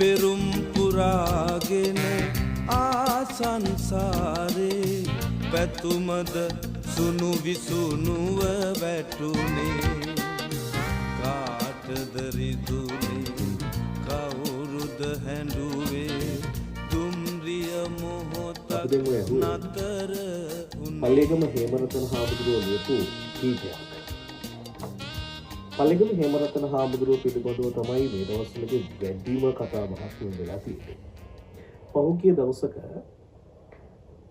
පෙරුම් පුරාගෙන ආසංසාරේ පැතුමද සුණු විසුණුව වැටුනේ කාටද රිදුනේ කවුරුද හැඬුවේ දුම්රිය මොහොතක් නතර පල්ලේගම හේමරතන හාමුදුරුවෝ ලියපු ගීතයක්. පල්ලේගම හේමරතන හාමුදුරුවෝ පිළිබඳව තමයි මේ දවස්වලදී වැඩිම කතා බහක් වෙලා තියෙන්නේ. පහුගිය දවසක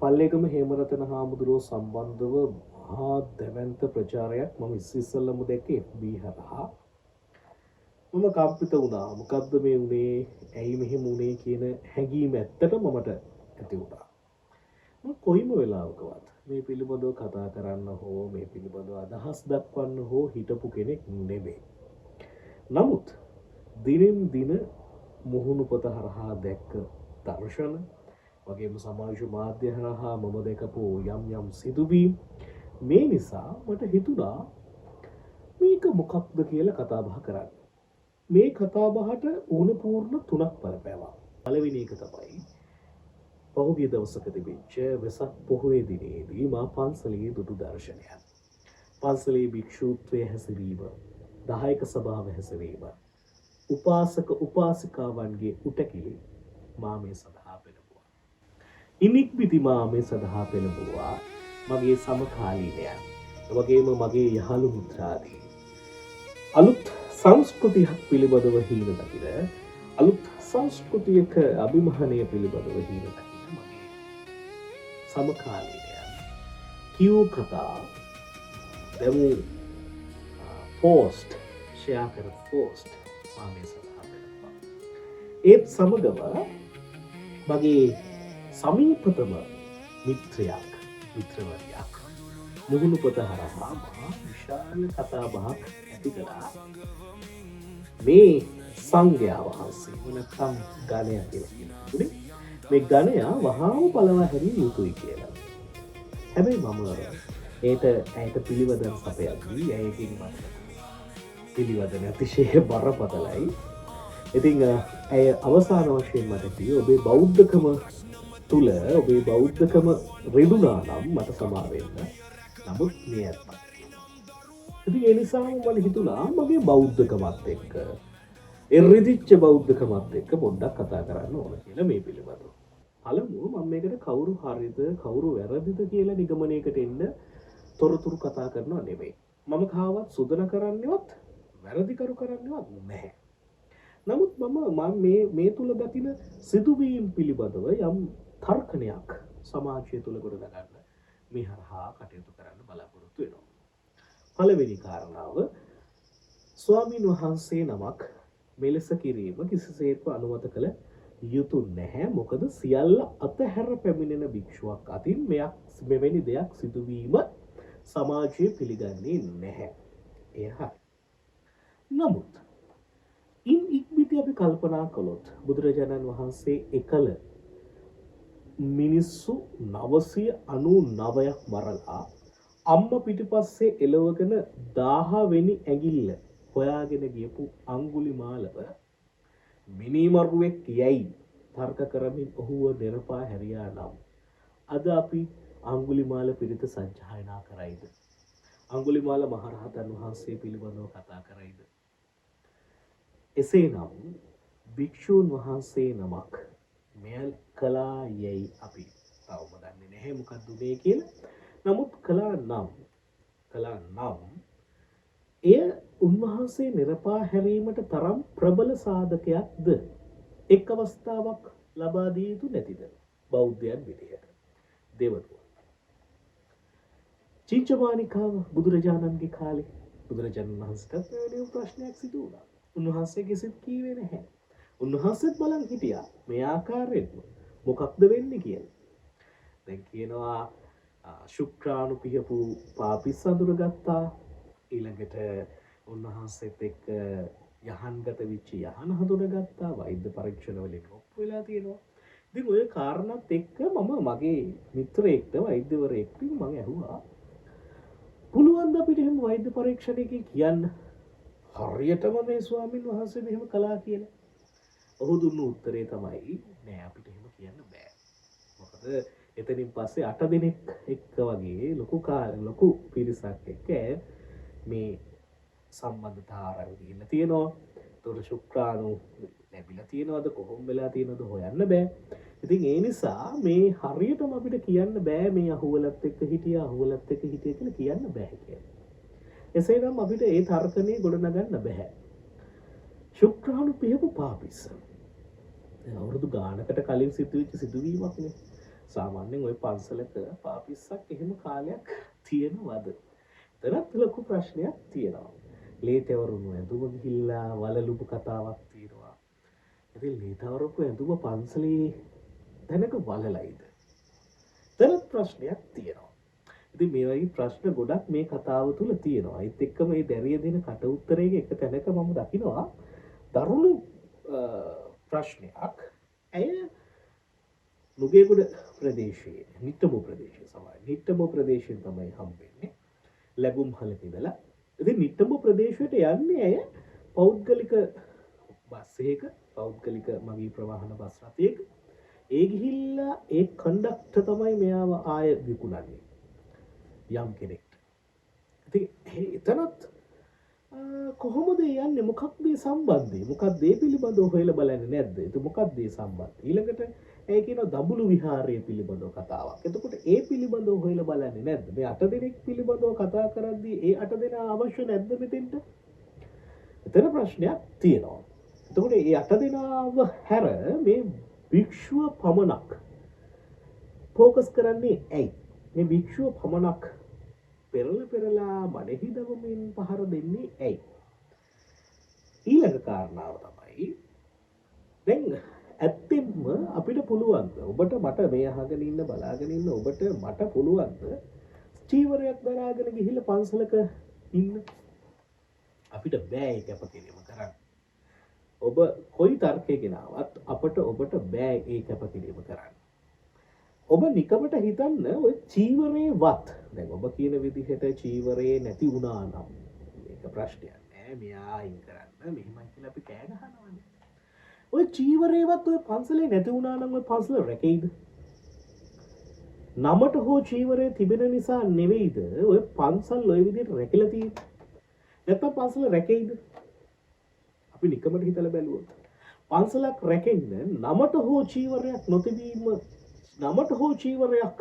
පල්ලේගම හේමරතන හාමුදුරුවෝ සම්බන්ධව මහා දැවැන්ත ප්‍රචාරයක් මම ඉස්සෙල්ලම දැක්කේ FB හරහා. මම කම්පිත වුණා. මොකද්ද මේ උනේ? ඇයි මෙහෙම උනේ කියන හැඟීම ඇත්තටම මට ඇති වුණා. මම කොයිම වෙලාවකවත් මේ පිළිබඳව කතා කරන්න හෝ මේ පිළිබඳව අදහස් දක්වන්න හෝ හිතපු කෙනෙක් නෙමෙයි. නමුත් දිනෙන් දින මුහුණු පොත හරහා දැක්ක දර්ශන වගේම සමාජ මාධ්‍ය හරහා මම දැකපු යම් සිදුවීම් මේ නිසා මට හිතුණා මේක මොකක්ද කියලා කතා බහ කරන්න. මේ කතා බහට ඕන පූර්ණ තුනක් බලපෑවා. පළවෙනි එක තමයි පහුගිය දවසක තිබිච්ච වෙසක් පොහොය දිනේදී මා පන්සලේ දුටු දර්ශනයක්. පන්සලේ භික්ෂූත්වයේ හැසිරීම, දායක සභාව හැසිරීම, උපාසක උපාසිකාවන්ගේ උටකිලි මා මේ සඳහා පෙළඹුවා. ඉනික්බිති මා මේ සඳහා පෙළඹුවා මගේ සමකාලීනයන්, වගේම මගේ යහළු මිත්‍රාදී. අලුත් සංස්කෘතියක් පිළිබඳව හීන දකින, අලුත් සංස්කෘතියක අභිමානය පිළිබඳව හීන දකින මගේ සමකාලීනයන් කියූ කතා දැමූ පෝස්ට් ෂෙයා කර පෝස්ට් මා මේ සඳහා පෙළඹුවා. ඒත් සමගම මගේ සමීපතම මිත්‍රවරයක් මුහුණු පොත හරහා මහා විශාල කතා බහක් ඇති කළා. මේ සංඝයා වහන්සේ නැත්නම් ගණය කියලා කියනවා. මේ ගණයා වහාම පළවා හැරිය යුතුයි කියලා. හැබැයි මම ඇයට පිළිවදන් සපයද්දී ඇයකින් මට පිළිවදන අතිශය බරපතලයි. ඉතින් ඇය අවසාන වශයෙන් මට කිව්වේ ඔබේ බෞද්ධකම තුල ඔබේ බෞද්ධකම රිදුනා නම් මට සමා වෙන්න. නමුත් මේ ඇත්ත. ඉතින් ඒ නිසා මම හිතුණා මගේ බෞද්ධකමත් එක්ක එරිදිච්ච බෞද්ධකමත් එක්ක පොඩ්ඩක් කතා කරන්න ඕන කියලා මේ පිළිබඳව. පළමුව මම මේකට කවුරු හරිද කවුරු වැරදිද කියලා නිගමනයකට එන්න තොරතුරු කතා කරනවා නෙමෙයි. මම කාවත් සුදන කරන්නේවත් වැරදිකරු කරන්නේවත් නැහැ. නමුත් මම මේ තුල දකින සිදුවීම් පිළිබඳව යම් තර්කණයක් සමාජය තුල ගොඩනගන්න මේ හරහා කටයුතු කරන්න බලාපොරොත්තු වෙනවා. පළවෙනි කාරණාව ස්වාමීන් වහන්සේ නමක් මෙලෙස කිරීම කිසිසේත්ම අනුමත කළ යුතු නැහැ. මොකද සියල්ල අතහැර පැමිණෙන භික්ෂුවක් අතින් මෙවැනි දෙයක් සිදුවීම සමාජය පිළිගන්නේ නැහැ. එය හරි. නමුත් ඉක්බිති අපි කල්පනා කළොත් බුදුරජාණන් වහන්සේ එකල මිනිස්සු 999ක් මරලා අම්ම පිටිපස්සේ එලවගෙන 1000 වෙනි ඇඟිල්ල හොයාගෙන ගියපු අඟුලිමාලව මිනිමරුවෙක් යයි තර්ක කරමින් ඔහුව නිරපා හැරියා නම් අද අපි අඟුලිමාල පිරිත සජ්ජායනා කරයිද? අඟුලිමාල මහරහතන් වහන්සේ පිළිබඳව කතා කරයිද? එසේනම් භික්ෂූන් වහන්සේ නමක් මෙය කළා යයි අපි තවම දන්නේ නැහැ මොකක්ද මේ කියලා. නමුත් කළා නම් එය උන්වහන්සේ නිරපා හැරීමට තරම් ප්‍රබල සාධකයක්ද? එක් අවස්ථාවක් ලබා දිය යුතු නැතිද බෞද්ධයන් විදියට? දෙවනුව චින්චමානිකාව බුදුරජාණන්ගේ කාලේ බුදුරජාණන් වහන්සේට මේ ප්‍රශ්නයක් සිදු වුණා. උන්වහන්සේ කිසිත් කීවේ නැහැ. උන්වහන්සේත් බලන් හිටියා මේ ආකාරයෙන්ම මොකක්ද වෙන්නේ කියලා. දැන් කියනවා ශුක්‍රාණු පිහපු පාපිස් අඳුරගත්තා. ඊළඟට උන්වහන්සේත් එක්ක යහන්ගත වෙච්ච යහන හඳුනගත්තා. වෛද්‍ය පරීක්ෂණ වලින් ඔප්පු වෙලා තියෙනවා. ඉතින් ඔය කාරණාත් එක්ක මම මගේ මිත්‍රයෙක්ට වෛද්‍යවරයෙක්ට මම ඇහුවා පුළුවන් ද අපිට එහෙම වෛද්‍ය පරීක්ෂණයකින් කියන්න හරියටම මේ ස්වාමින් වහන්සේ මෙහෙම කළා කියලා. ඔහු දුන්න උත්තරේ තමයි නෑ අපිට එහෙම කියන්න බෑ. මොකද එතනින් පස්සේ 8 දිනක් එක්ක වගේ ලොකු පිරිසක් එක්ක මේ සම්බන්ධතා ආරම්භ ගිහිල්ලා තියෙනවා. ඒතකොට ශුක්‍රාණු ලැබිලා තියෙනවද කොහොම වෙලා තියෙනවද හොයන්න බෑ. ඉතින් ඒ නිසා මේ හරියටම අපිට කියන්න බෑ මේ අහුවලත් එක්ක හිටියා කියලා කියන්න බෑ කියලා. එසේනම් අපිට ඒ තර්කණය ගොඩනගන්න බෑ. ශුක්‍රාණු පිහපු පාපිස්ස. අවුරුදු ගානකට කලින් සිදුවෙච්ච සිදුවීමක්නේ. සාමාන්‍යයෙන් ওই පන්සලක පාපිස්සක් එහෙම කාලයක් තියෙනවද? එතනත් ලොකු ප්‍රශ්නයක් තියෙනවා. ලේතවරුණු ඇඳුම ගිහිල්ලා වලලුබු කතාවක් තියෙනවා. ඉතින් ලේතවරුපු ඇඳුම පන්සලේ දැනක වලලයිද? එතනත් ප්‍රශ්නයක් තියෙනවා. ඉතින් මේ වගේ ප්‍රශ්න ගොඩක් මේ කතාව තුල තියෙනවා. ඒත් එක්ක මේ දැරිය දෙන කට උත්තරයක එක තැනක මම දකිනවා දරුණු ප්‍රශ්නයක්. ඇය නුගේගොඩ ප්‍රදේශයේ නිට්ටඹු ප්‍රදේශයෙන් තමයි හම්බෙන්නේ. ලැබුම්හලක ඉඳලා. ඉතින් නිට්ටඹු ප්‍රදේශයට යන්නේ ඇය පෞද්ගලික බස් එකක, පෞද්ගලික මගී ප්‍රවාහන බස් රථයක. ඒ ගිහිල්ලා ඒ කන්ඩක්ටර් තමයි මෙයාව ආය විකුණන්නේ. යම් කෙනෙක්ට. ඉතින් එතනත් කොහොමද යන්නේ? මොකක්ද මේ සම්බන්ධය? මොකක්ද මේ පිළිබඳව හොයලා බලන්නේ නැද්ද? ඒක මොකක්ද මේ සම්බන්ධය? ඊළඟට ඒ කියන දඹුලු විහාරය පිළිබඳව කතාවක්. එතකොට ඒ පිළිබඳව හොයලා බලන්නේ නැද්ද? මේ 8 දෙනෙක් පිළිබඳව කතා කරද්දී ඒ 8 දෙනා අවශ්‍ය නැද්ද මෙතෙන්ට? එතන ප්‍රශ්නයක් තියෙනවා. එතකොට මේ 8 දෙනාව හැර මේ භික්ෂුව පමණක් ફોકસ කරන්නේ ඇයි? මේ භික්ෂුව පමණක් පෙරලා මඩෙහි දවමින් පහර දෙන්නේ ඇයි? ඊළඟ කාරණාව තමයි දැන් ඇත්තෙන්ම අපිට පුළුවන්ද ඔබට මට මේ අහගෙන ඉන්න බලාගෙන ඉන්න ඔබට මට පුළුවන්ද චීවරයක් දරාගෙන ගිහිල්ලා පන්සලක ඉන්න? අපිට බෑ ඒක කැපකිරීම කරන්න. ඔබ කොයි තර්කයකින් ආවත් අපට ඔබට බෑ ඒ කැපකිරීම කරන්න. ඔබ නිකමට හිතන්න ඔය චීවරේවත් දැන් ඔබ කියන විදිහට චීවරේ නැති වුණා නම් මේක ප්‍රශ්නයක් නෑ. මෙයා අයින් කරන්න මෙහෙමයි කියලා අපි කෑ ගහනවානේ. ඔය චීවරේවත් ඔය පන්සලේ නැති වුණා නම් ඔය පන්සල රැකෙයිද? නමට හෝ චීවරය තිබෙන නිසා නෙවෙයිද ඔය පන්සල් ඔය විදිහට රැකිලා තියෙන්නේ? නැත්නම් පන්සල රැකෙයිද? අපි නිකමට හිතලා බැලුවොත් පන්සලක් රැකෙන්න නමට හෝ චීවරයක් නොතිබීම නමට හෝ චීවරයක්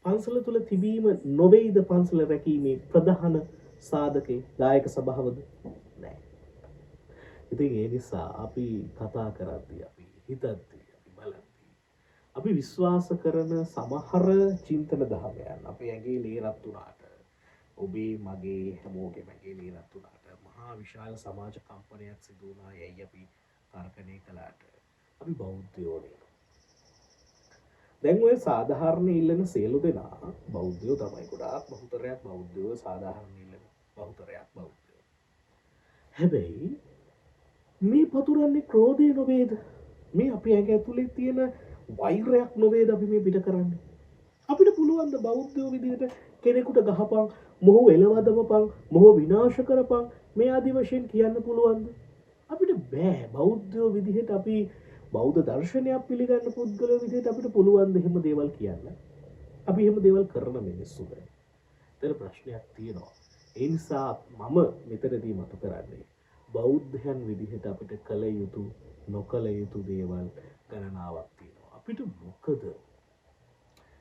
පන්සල තුල තිබීම නොවේද පන්සල රැකීමේ ප්‍රධාන සාධකේ දායක සභාවද? නෑ. ඉතින් ඒ නිසා අපි කතා කරද්දී අපි හිතද්දී අපි බලද්දී අපි විශ්වාස කරන සමහර චින්තන ධර්මයන් අපේ ඇඟේ ලේ රත් වුණාට ඔබේ මගේ හැමෝගේ මගේ ලේ රත් වුණාට මහා විශාල සමාජ කම්පනයක් සිදු වුණා. යයි අපි තර්කණය කළාට අපි බෞද්ධයෝ නේ. දැන් ඔය සාධාරණ ඉල්ලන සියලු දෙනා බෞද්ධයෝ තමයි. ගොඩාක් බහුතරයක් බෞද්ධයෝ සාධාරණ ඉල්ලන බහුතරයක් බෞද්ධයෝ. හැබැයි මේ පතුරන්නේ ක්‍රෝධය නොවේද? මේ අපි ඇඟ ඇතුලේ තියෙන වෛරයක් නොවේද අපි මේ පිට කරන්නේ? අපිට පුළුවන් ද බෞද්ධයෝ විදිහට කෙනෙකුට ගහපන්, මොහොව එලවදමපන්, මොහොව විනාශ කරපන් මේ ආදි වශයෙන් කියන්න පුළුවන්ද? අපිට බෑ. බෞද්ධයෝ විදිහට අපි බෞද්ධ දර්ශනයක් පිළිගන්න පුද්ගලයෝ විදිහට අපිට පුළුවන් ද එහෙම දේවල් කියන්න? අපි එහෙම දේවල් කරන මිනිස්සුද? ඒතර ප්‍රශ්නයක් තියෙනවා. ඒ නිසා මම මෙතනදී මතු කරන්නේ බෞද්ධයන් විදිහට අපිට කළ යුතු නොකළ යුතු දේවල් ගණනාවක් තියෙනවා. අපිට මොකද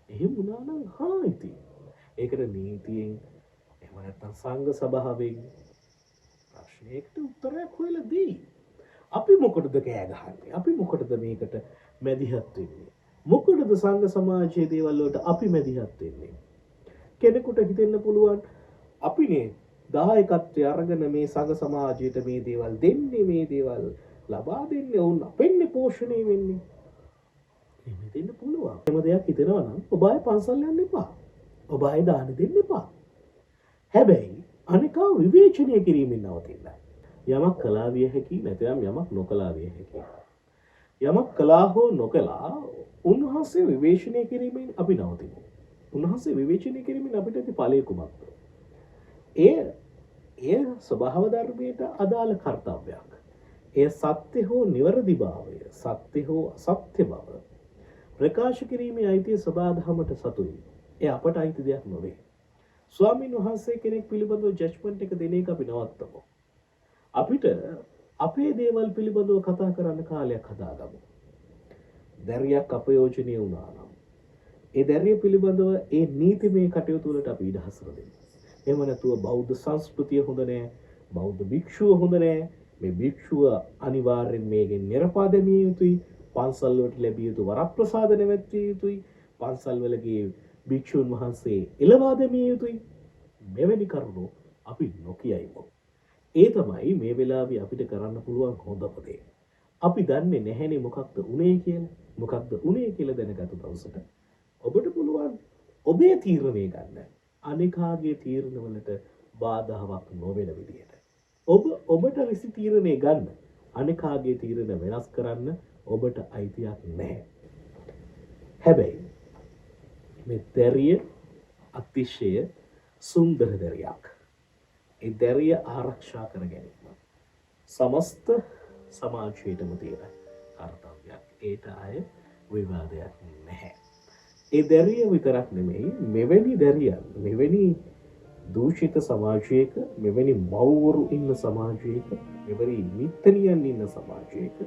එහෙම වුණා නම් ඉතින් ඒකට නීතියෙන් එහෙම නැත්නම් සංඝ සභාවෙන් ප්‍රශ්නයකට උත්තරයක් හොයලා දෙයි. අපි මොකටද කෑ ගහන්නේ? අපි මොකටද මේකට මැදිහත් වෙන්නේ? මොකටද සංඝ සමාජයේ දේවල් වලට අපි මැදිහත් වෙන්නේ? කෙනෙකුට හිතෙන්න පුළුවන් අපිනේ දායකත්වය අරගෙන මේ සංඝ සමාජයට මේ දේවල් දෙන්නේ, මේ දේවල් ලබා දෙන්නේ, වුණ අපෙන්නේ පෝෂණය වෙන්නේ. එහෙම දෙන්න පුළුවන්. එහෙම දෙයක් හිතනවා නම් ඔබ ආයේ පන්සල් යන්න එපා. ඔබ ආයේ දාන දෙන්න එපා. හැබැයි අනිකව විවේචනය කිරීමෙන් නවතින්න. යමක් කළා විය හැකි නැත්නම් යමක් නොකළා විය හැකි. යමක් කළා හෝ නොකළා උන්වහන්සේ විවේචනය කිරීමෙන් අපි නවතිමු. උන්වහන්සේ විවේචනය කිරීමෙන් අපිට ඇති ඵලය කුමක්ද? ඒ ස්වභාව ධර්මයට අදාළ කාර්යයක්. එය සත්‍ය හෝ නිවැරදි භාවය, සත්‍ය හෝ අසත්‍ය බව ප්‍රකාශ කිරීමේ අයිතිය සබාධමට සතුයි. එය අපට අයිති දෙයක් නොවේ. ස්වාමීන් වහන්සේ කෙනෙක් පිළිබඳව ජජ්මන්ට් එක දෙන එක අපි නවත්තමු. අපිට අපේ දේවල් පිළිබඳව කතා කරන්න කාලයක් හදාගමු. දැරියක් අපයෝජනීය වුණා නම් ඒ දැරිය පිළිබඳව ඒ නීතිමය කටයුතු වලට අපි ඉඩ හසුර දෙමු. එහෙම නැතුව බෞද්ධ සංස්කෘතිය හොඳ නැහැ, බෞද්ධ භික්ෂුව හොඳ නැහැ, මේ භික්ෂුව අනිවාර්යෙන් මේකෙන් නිරපා දැමිය යුතුයි, පන්සල් වලට ලැබිය යුතු වරප්‍රසාද නැවැත්විය යුතුයි, පන්සල් වලගේ භික්ෂුන් වහන්සේ එළවා දැමිය යුතුයි. මෙවැනි කරුණු අපි නොකියයිමු. ඒ තමයි මේ වෙලාවේ අපිට කරන්න පුළුවන් හොඳම දේ. අපි දන්නේ නැහැනේ මොකක්ද උනේ කියලා. මොකක්ද උනේ කියලා දැනගත්තු දවසට ඔබට පුළුවන් ඔබේ තීරණය ගන්න. අනිකාගේ තීරණවලට බාධාවක් නොවන විදියට. ඔබට රිසි තීරණය ගන්න. අනිකාගේ තීරණ වෙනස් කරන්න ඔබට අයිතියක් නැහැ. හැබැයි මේ දැරිය අතිශය සුන්දර දැරියක්. ඒ දැරිය ආරක්ෂා කර ගැනීම සමස්ත සමාජයටම තියෙන කර්තව්‍යයක්. ඒට අය විවාදයක් නැහැ. ඒ දැරිය විතරක් නෙමෙයි, මෙවැනි දැරියන්, මෙවැනි දූෂිත සමාජයක, මෙවැනි මව්වරු ඉන්න සමාජයක, මෙවැනි මිත්තනියන් ඉන්න සමාජයක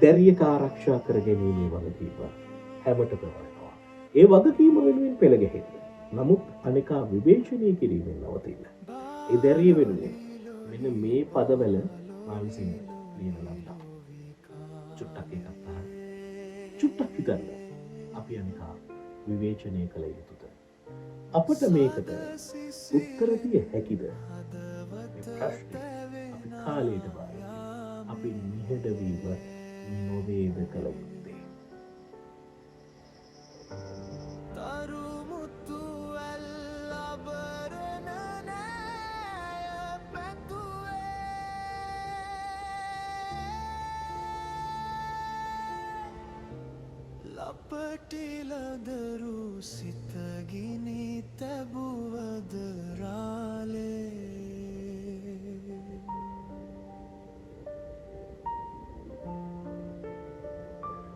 දැරියක ආරක්ෂා කර ගැනීමේ වගකීම හැමට කරනවා. ඒ වගකීම වෙනුවෙන් පෙළ ගැහෙන්න. නමුත් අනිකා විවේචනය කිරීමෙන් නවතින්න. ඒ දැරිය වෙනුවෙන් මෙන්න මේ පදවල මානසින් ලියලා චුට්ටක් එකක් ගන්න. චුට්ටක් හිතන්න. අපි අනිකා විවේචනය කළ යුතුද? අපට මේකට උත්තර දිය හැකිද? මේ ප්‍රශ්නේ අපි කාලයට බාරයි. අපි නිහඬවීම නොවේද කළ යුත්තේ. අපටිලදරු සිතගිනි තැබුවද රාලේ